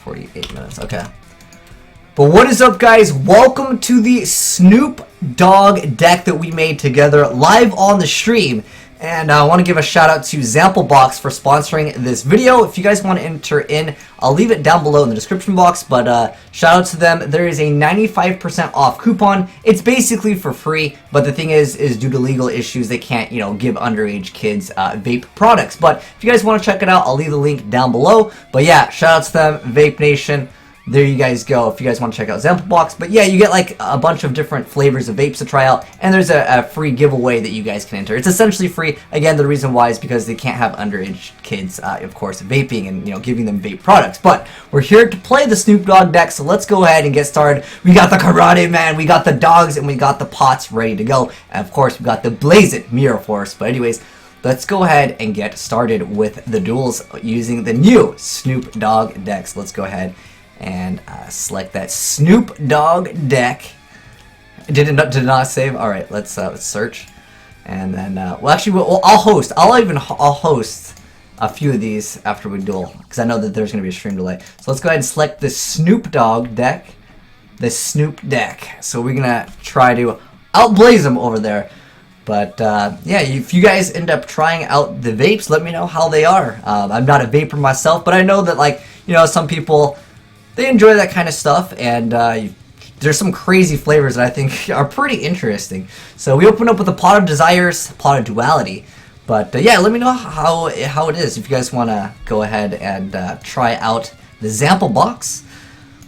48 minutes, okay. But what is up, guys? Welcome to the Snoop Dogg deck that we made together live on the stream. And I want to give a shout out to P.O Box for sponsoring this video. If you guys want to enter in, I'll leave it down below in the description box. But shout out to them. There is a 95% off coupon. It's basically for free. But the thing is due to legal issues, they can't, give underage kids vape products. But if you guys want to check it out, I'll leave the link down below. But yeah, shout out to them, Vape Nation. There you guys go if you guys want to check out P.O Box. But yeah, you get like a bunch of different flavors of vapes to try out, and there's a free giveaway that you guys can enter. It's essentially free. Again, the reason why is because they can't have underage kids, of course, vaping and giving them vape products. But we're here to play the Snoop Dogg deck, so let's go ahead and get started. We got the Karate Man, we got the Dogs, and we got the Pots ready to go. And of course, we got the Blazing Mirror Force. But anyways, let's go ahead and get started with the duels using the new Snoop Dogg decks. Let's go ahead and select that Snoop Dogg deck. Did not save. All right, let's search, and then well, actually, I'll host. I'll host a few of these after we duel because I know that there's going to be a stream delay. So let's go ahead and select the Snoop Dogg deck, the Snoop deck. So we're gonna try to outblaze them over there. But yeah, if you guys end up trying out the vapes, let me know how they are. I'm not a vapor myself, but I know that some people, they enjoy that kind of stuff, and there's some crazy flavors that I think are pretty interesting. So we open up with a Pot of Desires, Pot of Duality. But yeah, let me know how it is. If you guys want to go ahead and try out the P.O Box,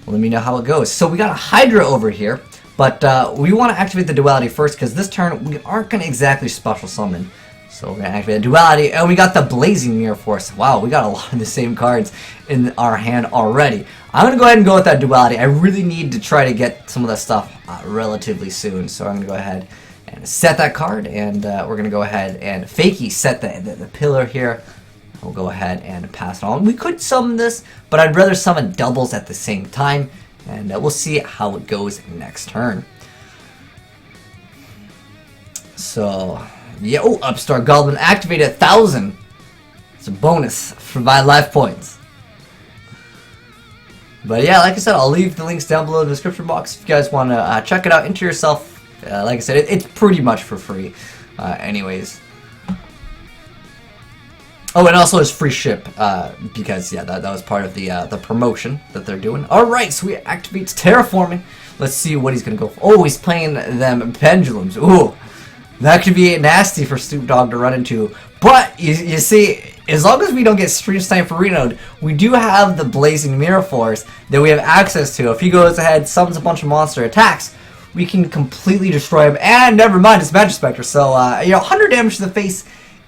let me know how it goes. So we got a Hydra over here, but we want to activate the Duality first because this turn we aren't going to exactly special summon. So we're going to activate the Duality, and we got the Blazing Mirror Force. Wow, we got a lot of the same cards in our hand already. I'm going to go ahead and go with that Duality. I really need to try to get some of that stuff relatively soon. So I'm going to go ahead and set that card, and we're going to go ahead and fakey set the pillar here. We'll go ahead and pass it on. We could summon this, but I'd rather summon doubles at the same time, and we'll see how it goes next turn. So yeah, oh, Upstart Goblin activated 1,000. It's a bonus for my life points. But yeah, like I said, I'll leave the links down below in the description box if you guys want to check it out, enter yourself. Like I said, it's pretty much for free. Anyways. Oh, and also it's free ship because yeah, that was part of the promotion that they're doing. All right, so he activates Terraforming. Let's see what he's gonna go for. Oh, he's playing them pendulums. Ooh. That could be nasty for Snoop Dogg to run into. But, you see, as long as we don't get Stream Snipe for Renode, we do have the Blazing Mirror Force that we have access to. If he goes ahead, summons a bunch of monster attacks, we can completely destroy him. And never mind, it's Magic Spectre. So, 100 damage to the face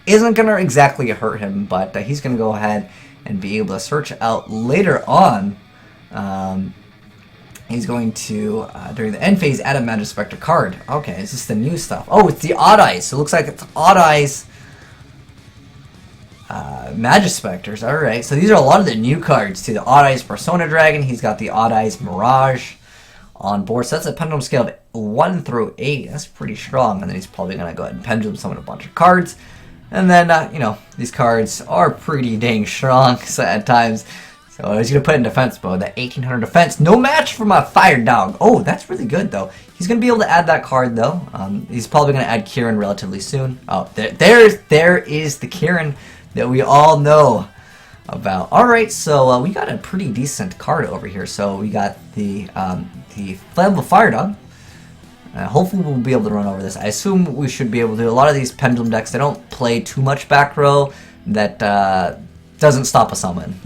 isn't going to exactly hurt him. But he's going to go ahead and be able to search out later on. He's going to, during the end phase, add a Magic Spectre card. Okay, is this the new stuff? Oh, it's the Odd Eyes. So it looks like it's Odd Eyes Magic Spectres. Alright, so these are a lot of the new cards too. The Odd Eyes Persona Dragon. He's got the Odd Eyes Mirage on board. So that's a pendulum scale of 1 through 8. That's pretty strong. And then he's probably going to go ahead and pendulum summon a bunch of cards. And then, these cards are pretty dang strong at times. So he's going to put it in defense mode. That 1800 defense. No match for my Fire Dog. Oh, that's really good, though. He's going to be able to add that card, though. He's probably going to add Kieran relatively soon. Oh, there is the Kieran that we all know about. Alright, so we got a pretty decent card over here. So we got the Flammable Fire Dog. Hopefully we'll be able to run over this. I assume we should be able to. A lot of these pendulum decks, they don't play too much back row. That doesn't stop a summon,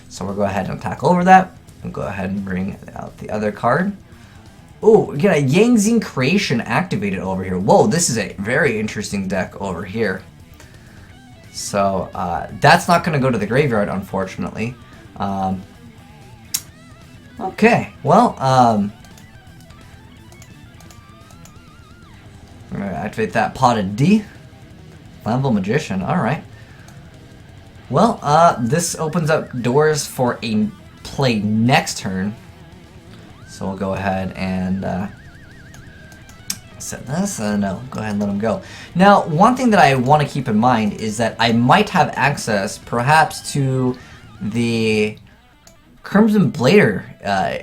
So we'll go ahead and attack over that. And go ahead and bring out the other card. Oh, we got a Yangzing Creation activated over here. Whoa, this is a very interesting deck over here. So that's not going to go to the graveyard, unfortunately. Okay, well, we're going to activate that Pot of D. Flammable Magician, alright. Well, this opens up doors for a play next turn. So we'll go ahead and set this, and go ahead and let him go. Now, one thing that I want to keep in mind is that I might have access, perhaps, to the Crimson Blader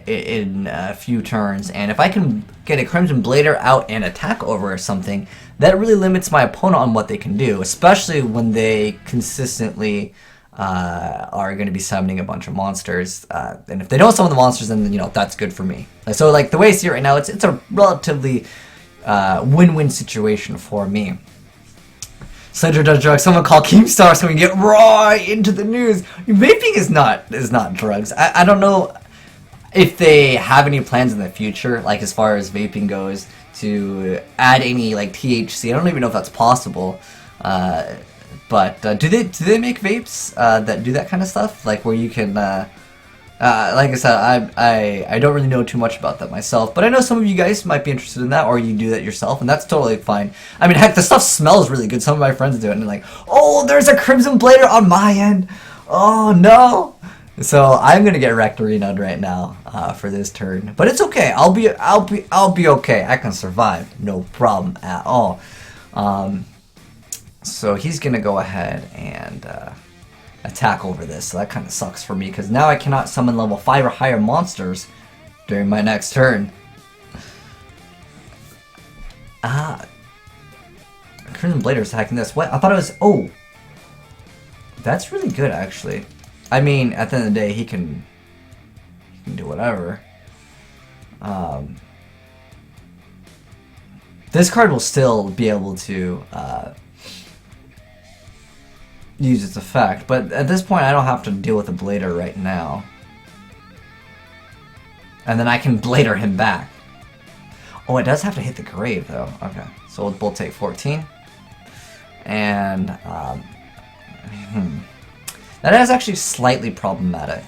in a few turns, and if I can get a Crimson Blader out and attack over something, that really limits my opponent on what they can do, especially when they consistently are going to be summoning a bunch of monsters. And if they don't summon the monsters, then that's good for me. So like the way I see it right now, it's a relatively win-win situation for me. Slender does drugs. Someone call Keemstar so we can get right into the news. Vaping is not drugs. I don't know if they have any plans in the future, like as far as vaping goes, to add any like THC. I don't even know if that's possible. But do they make vapes that do that kind of stuff? Like where you can, like I said, I don't really know too much about that myself, but I know some of you guys might be interested in that, or you do that yourself, and that's totally fine. I mean, heck, the stuff smells really good. Some of my friends do it, and they're like, "Oh, there's a Crimson Blader on my end. Oh no!" So I'm gonna get wrecked arenaed right now for this turn, but it's okay. I'll be okay. I can survive, no problem at all. So he's gonna go ahead and attack over this. So that kind of sucks for me because now I cannot summon level 5 or higher monsters during my next turn. Crimson Blader's attacking this. What? I thought it was. Oh, that's really good actually. I mean, at the end of the day, he can do whatever. This card will still be able to use its effect, but at this point I don't have to deal with a Blader right now. And then I can Blader him back. Oh, it does have to hit the grave though. Okay, so we'll take 14. And that is actually slightly problematic.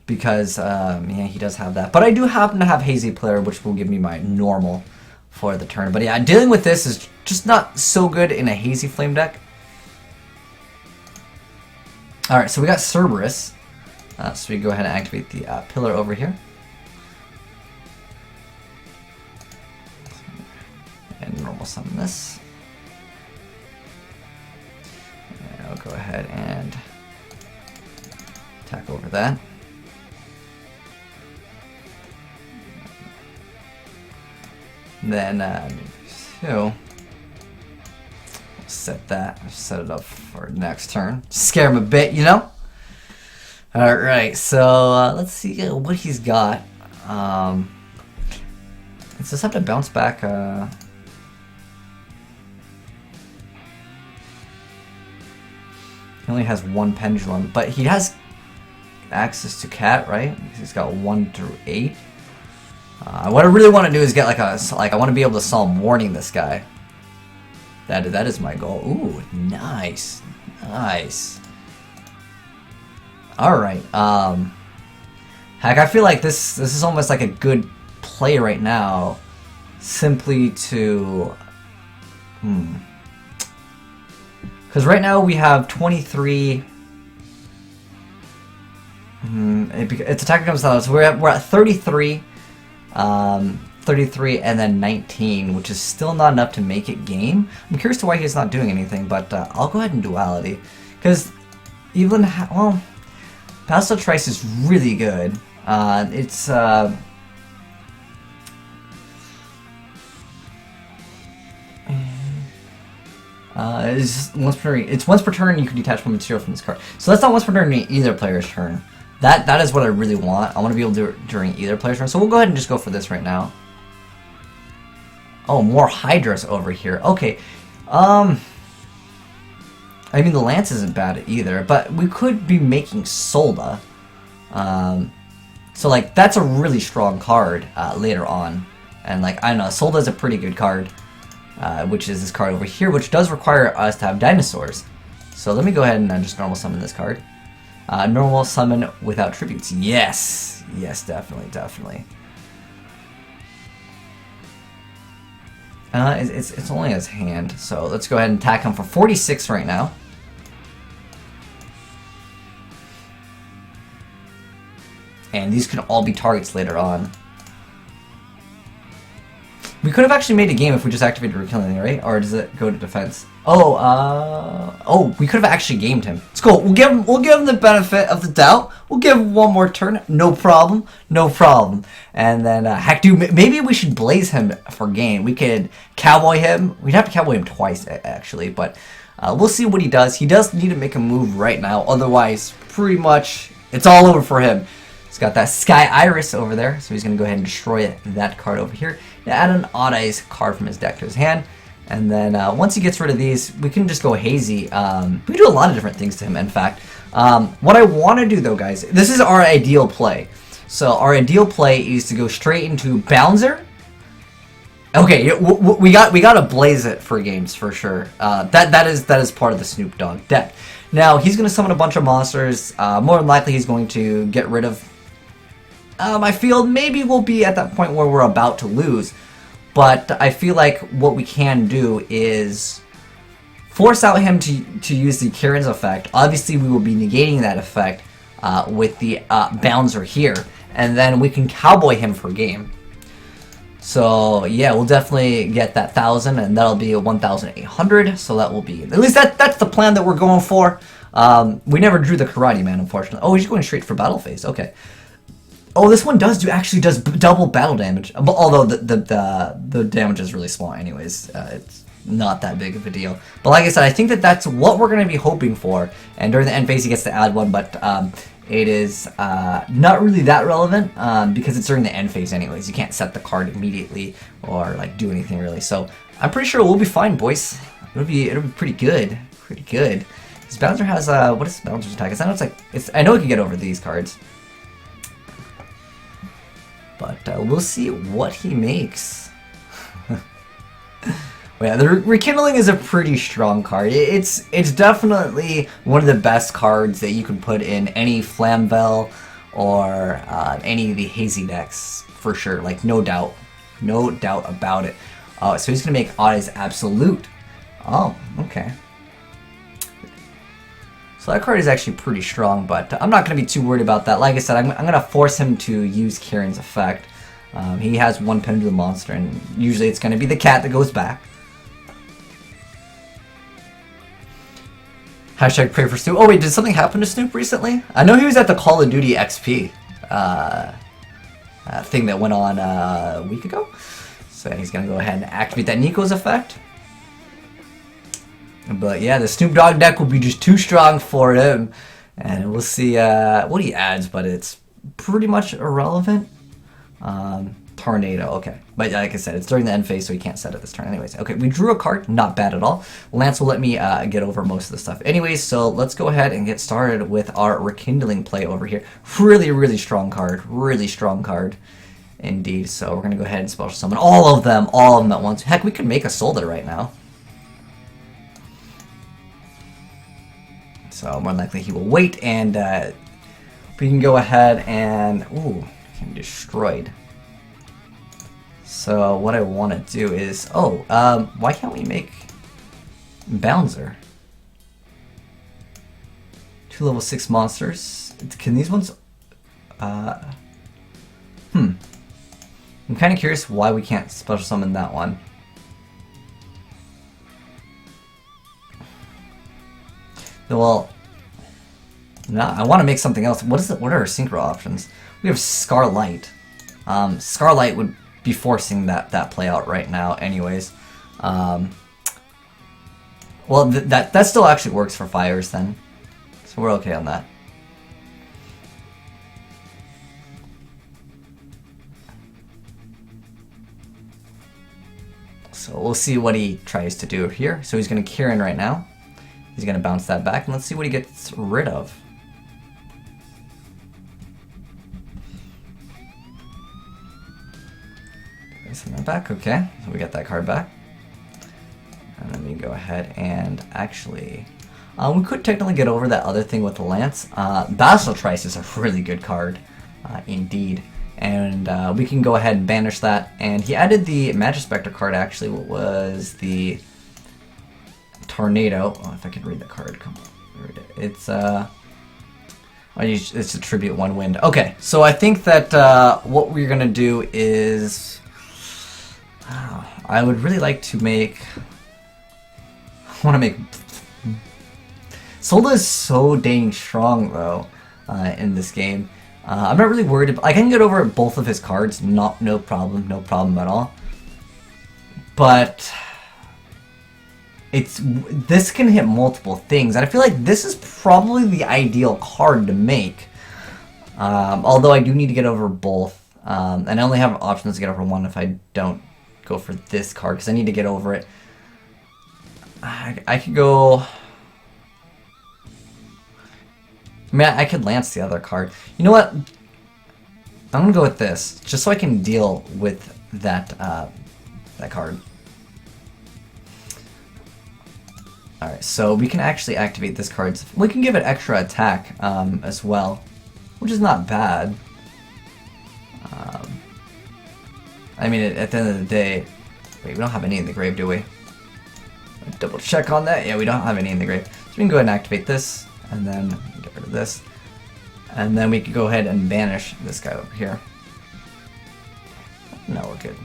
Because, yeah, he does have that. But I do happen to have Hazy Player, which will give me my normal for the turn. But yeah, dealing with this is just not so good in a Hazy Flame deck. Alright, so we got Cerberus. So we go ahead and activate the pillar over here. And normal summon this. And I'll go ahead and attack over that. Then, so set that, set it up for next turn. Scare him a bit, you know? Alright, so let's see what he's got. Let's just have to bounce back. He only has one pendulum, but he has access to cat, right? He's got 1 through 8. What I really want to do is get I want to be able to Psalm Warning this guy. That is my goal. Ooh, nice, nice. All right. Heck, I feel like this is almost like a good play right now, simply to, because right now we have 23. Its attacker comes down, so we're at 33. 33 and then 19, which is still not enough to make it game. I'm curious to why he's not doing anything, but I'll go ahead and Duality, because even Pastel Trice is really good. It's once per turn you can detach one material from this card. So that's not once per turn in either player's turn. That is what I really want. I want to be able to do it during either player's turn. So we'll go ahead and just go for this right now. Oh, more Hydras over here. Okay. I mean, the Lance isn't bad either, but we could be making Solda. So, like, that's a really strong card later on. And, like, I don't know, Solda is a pretty good card, which is this card over here, which does require us to have dinosaurs. So let me go ahead and just normal summon this card. Normal summon without tributes. Yes! Yes, definitely, definitely. It's only his hand, so let's go ahead and attack him for 46 right now. And these can all be targets later on. We could have actually made a game if we just activated Rekindling, right? Or does it go to defense? Oh, oh, we could have actually gamed him. It's cool. We'll give him the benefit of the doubt. We'll give him one more turn. No problem. No problem. And then, heck, dude, maybe we should blaze him for game. We could cowboy him. We'd have to cowboy him twice, actually, but we'll see what he does. He does need to make a move right now. Otherwise, pretty much, it's all over for him. He's got that Sky Iris over there, so he's going to go ahead and destroy that card over here. Now add an Odd Eyes card from his deck to his hand. And then once he gets rid of these, we can just go hazy. We can do a lot of different things to him, in fact. What I want to do, though, guys, this is our ideal play. So our ideal play is to go straight into Bouncer. Okay, we got to blaze it for games, for sure. That is part of the Snoop Dogg deck. Now, he's going to summon a bunch of monsters. More than likely, he's going to get rid of my field. Maybe we'll be at that point where we're about to lose. But I feel like what we can do is force out him to use the Karen's effect. Obviously, we will be negating that effect with the Bouncer here. And then we can cowboy him for game. So, yeah, we'll definitely get that 1,000, and that'll be a 1,800. So that will be, at least that's the plan that we're going for. We never drew the Karate Man, unfortunately. Oh, he's going straight for battle phase. Okay. Oh, this one actually does double battle damage. Although the damage is really small anyways. It's not that big of a deal. But like I said, I think that's what we're going to be hoping for. And during the end phase, he gets to add one, but it is not really that relevant because it's during the end phase anyways. You can't set the card immediately or like do anything really. So I'm pretty sure we'll be fine, boys. It'll be pretty good. Pretty good. This Bouncer has what is Bouncer's attack? I know it can get over these cards. But we'll see what he makes. Yeah, the Rekindling is a pretty strong card. It's definitely one of the best cards that you can put in any Flamvel or any of the hazy decks, for sure. Like, no doubt. No doubt about it. So he's going to make Odd Eyes Absolute. Oh, okay. So that card is actually pretty strong, but I'm not going to be too worried about that. Like I said, I'm going to force him to use Karen's effect. He has one pendulum monster, and usually it's going to be the cat that goes back. Hashtag pray for Snoop. Oh wait, did something happen to Snoop recently? I know he was at the Call of Duty XP thing that went on a week ago. So he's going to go ahead and activate that Nico's effect. But yeah, the Snoop Dogg deck will be just too strong for him. And we'll see what he adds, but it's pretty much irrelevant. Tornado, okay. But like I said, it's during the end phase, so he can't set it this turn anyways. Okay, we drew a card, not bad at all. Lance will let me get over most of the stuff. Anyways, so let's go ahead and get started with our Rekindling play over here. Really, really strong card. Really strong card. Indeed. So we're going to go ahead and special summon all of them at once. Heck, we could make a Soldier right now. So more than likely he will wait, and we can go ahead and can destroyed. So what I want to do is why can't we make Bouncer? 2 level 6 monsters. Can these ones? I'm kind of curious why we can't special summon that one. Well, no, I want to make something else. What are our synchro options? We have Scarlight. Scarlight would be forcing that play out right now anyways. Well, that still actually works for fires then. So we're okay on that. So we'll see what he tries to do here. So he's going to Kieran right now. He's going to bounce that back, and let's see what he gets rid of. Send that back, okay. So we got that card back. And then we go ahead and actually... we could technically get over that other thing with the Lance. Basel Trice is a really good card, indeed. And we can go ahead and banish that. And he added the Magispector card, actually. What was the... Tornado. Oh, if I can read the card, come on. Read it. It's it's a tribute 1 wind. Okay, so I think that what we're gonna do is I would really like to make... I want to make... Solda is so dang strong, though, in this game. I'm not really worried. I can get over both of his cards, no problem at all. But this can hit multiple things, and I feel like this is probably the ideal card to make. Although I do need to get over both, and I only have options to get over one if I don't go for this card, because I need to get over it. I could go... I mean, I could lance the other card. You know what? I'm gonna go with this, just so I can deal with that that card. Alright, so we can actually activate this card. We can give it extra attack as well, which is not bad. I mean, at the end of the day... Wait, we don't have any in the grave, do we? Double check on that. Yeah, we don't have any in the grave. So we can go ahead and activate this, and then get rid of this. And then we can go ahead and banish this guy over here. No, we're good.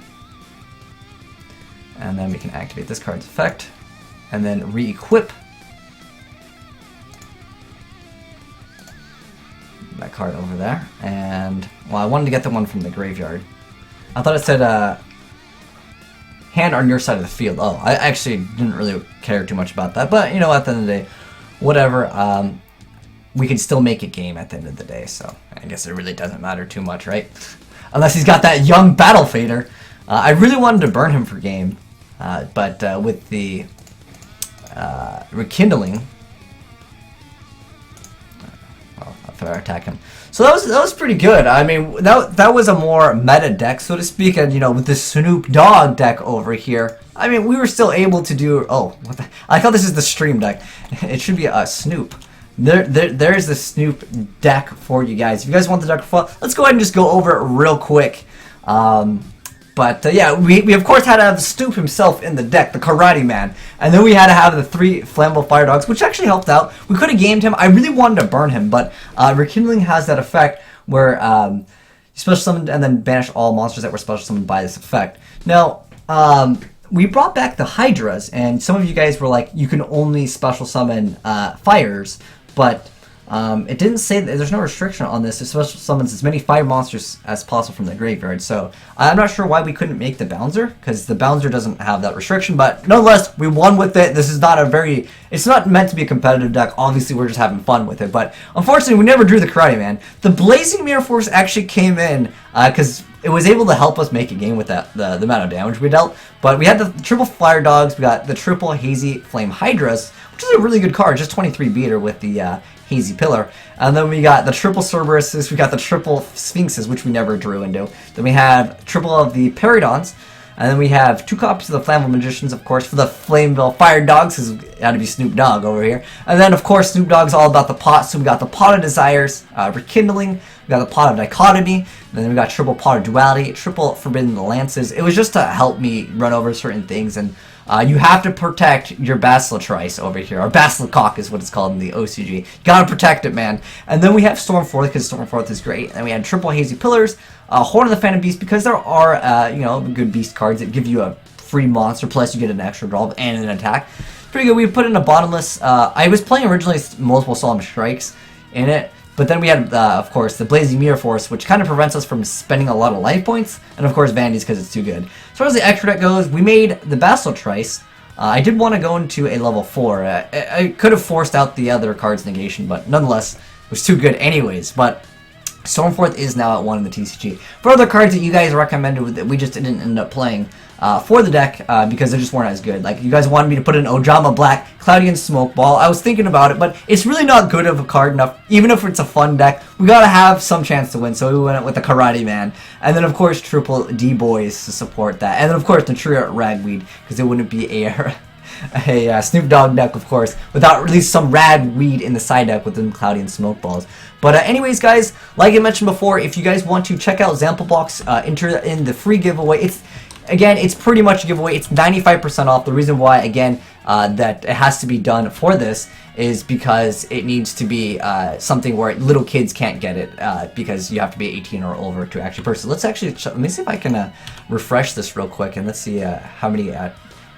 And then we can activate this card's effect, and then re-equip that card over there. And, well, I wanted to get the one from the graveyard. I thought it said, hand on your side of the field. Oh, I actually didn't really care too much about that, but, you know, at the end of the day, whatever, we can still make a game at the end of the day, so I guess it really doesn't matter too much, right? Unless he's got that young Battle Fader. I really wanted to burn him for game, but with the rekindling, well, if I attack him. So that was pretty good. I mean, that was a more meta deck, so to speak, and you know, with the Snoop Dogg deck over here, I mean, we were still able to do. Oh, what the? I thought this is the stream deck. It should be a Snoop. There's the Snoop deck for you guys. If you guys want the deck for fun, let's go ahead and just go over it real quick. Yeah, we of course had to have Snoop himself in the deck, the Karate Man, and then we had to have the 3 flammable fire dogs, which actually helped out. We could have gamed him. I really wanted to burn him, but rekindling has that effect where you special summon and then banish all monsters that were special summoned by this effect. Now, we brought back the Hydras, and some of you guys were like, you can only special summon fires, but it didn't say that there's no restriction on this. It special summons as many fire monsters as possible from the graveyard. So I'm not sure why we couldn't make the Bouncer, because the Bouncer doesn't have that restriction. But nonetheless, we won with it. This is not a very... It's not meant to be a competitive deck. Obviously, we're just having fun with it. But unfortunately, we never drew the Karate Man. The Blazing Mirror Force actually came in because it was able to help us make a game with that the amount of damage we dealt. But we had the triple Fire Dogs. We got the triple Hazy Flame Hydras, which is a really good card. Just 23 beater with the... Hazy Pillar, and then we got the triple Cerberuses, we got the triple Sphinxes, which we never drew into. Then we have triple of the Peridons, and then we have 2 copies of the Flammable Magicians, of course, for the Flameville Fire Dogs, because it had to be Snoop Dogg over here. And then, of course, Snoop Dogg's all about the pot, so we got the Pot of Desires, Rekindling, we got the Pot of Dichotomy, and then we got triple Pot of Duality, triple Forbidden Lances. It was just to help me run over certain things, and you have to protect your Basilatrice over here, or Basilacock is what it's called in the OCG. You gotta protect it, man. And then we have Stormforth, because Stormforth is great. And we had triple Hazy Pillars, Horn of the Phantom Beast, because there are, you know, good beast cards that give you a free monster, plus you get an extra draw and an attack. Pretty good. We put in a bottomless. I was playing originally multiple Solemn Strikes in it, but then we had, of course, the Blazing Mirror Force, which kind of prevents us from spending a lot of life points, and of course Vanities because it's too good. As far as the extra deck goes, we made the Basilatrice. I did want to go into a level 4. I could have forced out the other card's negation, but nonetheless, it was too good anyways. But Stormforth is now at 1 in the TCG. For other cards that you guys recommended that we just didn't end up playing for the deck because they just weren't as good. Like, you guys wanted me to put in Ojama Black, Cloudian Smoke Ball. I was thinking about it, but it's really not good of a card enough. Even if it's a fun deck, we gotta have some chance to win. So we went with the Karate Man. And then, of course, triple D-Boys to support that. And then, of course, the Trio Ragweed, because it wouldn't be a Snoop Dogg deck, of course, without at least some Ragweed in the side deck with them Cloudian Smoke Balls. But anyways, guys, like I mentioned before, if you guys want to check out Example Box, enter in the free giveaway. It's pretty much a giveaway. It's 95% off. The reason why, again, that it has to be done for this is because it needs to be something where little kids can't get it because you have to be 18 or over to actually purchase. Let's actually let me see if I can refresh this real quick, and let's see how many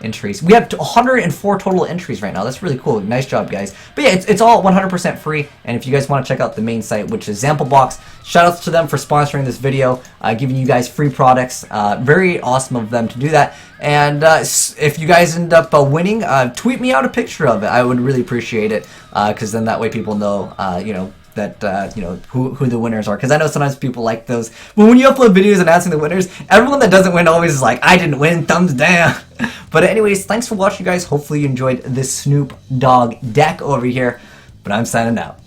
entries. We have 104 total entries right now. That's really cool. Nice job, guys. But yeah, it's all 100% free. And if you guys want to check out the main site, which is Example Box, shout outs to them for sponsoring this video, giving you guys free products. Very awesome of them to do that. And if you guys end up winning, tweet me out a picture of it. I would really appreciate it, because then that way people know, you know, that you know who the winners are, because I know sometimes people like those, but when you upload videos announcing the winners, everyone that doesn't win always is like, I didn't win, thumbs down. But anyways, thanks for watching, guys. Hopefully you enjoyed this Snoop Dogg deck over here, but I'm signing out.